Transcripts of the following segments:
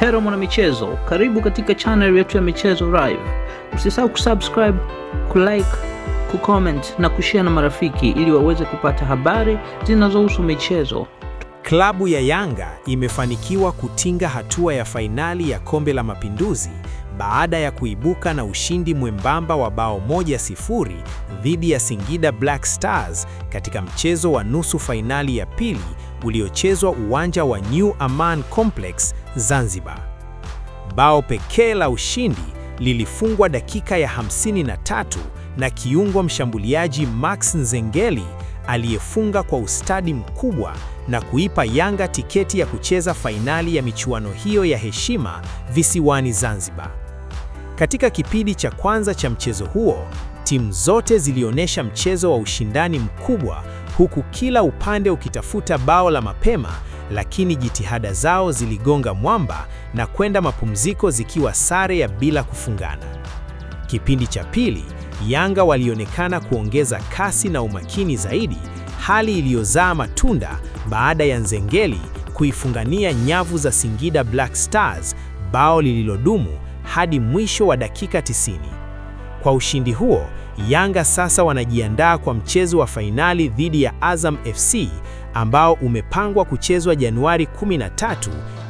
Hello mwana michezo, karibu katika channel yetu ya Michezo Live. Usisahau kusubscribe, kulike, kucomment na kushare na marafiki ili waweze kupata habari zinazohusu michezo. Klabu ya Yanga imefanikiwa kutinga hatua ya fainali ya Kombe la Mapinduzi baada ya kuibuka na ushindi mwembamba wa bao 1-0 dhidi ya Singida Black Stars katika mchezo wa nusu fainali ya pili uliochezwa uwanja wa New Amaan Complex, Zanzibar. Bao pekee la ushindi lilifungwa dakika ya 53 na kiungo mshambuliaji Max Nzengeli aliyefunga kwa ustadi mkubwa na kuipa Yanga tiketi ya kucheza fainali ya michuano hiyo ya heshima visiwani Zanzibar. Katika kipindi cha kwanza cha mchezo huo, timu zote zilionyesha mchezo wa ushindani mkubwa, huku kila upande ukitafuta bao la mapema, lakini jitihada zao ziligonga mwamba na kwenda mapumziko zikiwa sare ya bila kufungana. Kipindi cha pili, Yanga walionekana kuongeza kasi na umakini zaidi, hali iliyozaa matunda baada ya Nzengeli kuifungania nyavu za Singida Black Stars, bao lililodumu hadi mwisho wa dakika 90. Kwa ushindi huo, Yanga sasa wanajiandaa kwa mchezo wa fainali dhidi ya Azam FC ambao umepangwa kuchezwa Januari 13,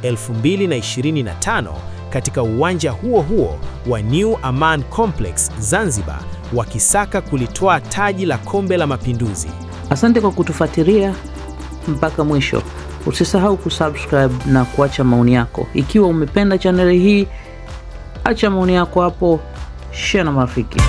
2025 katika uwanja huo huo wa New Amaan Complex, Zanzibar, wakisaka kulitoa taji la Kombe la Mapinduzi. Asante kwa kutufuatilia mpaka mwisho. Usisahau kusubscribe na kuacha maoni yako. Ikiwa umependa channel hii, acha maoni yako hapo, share na marafiki.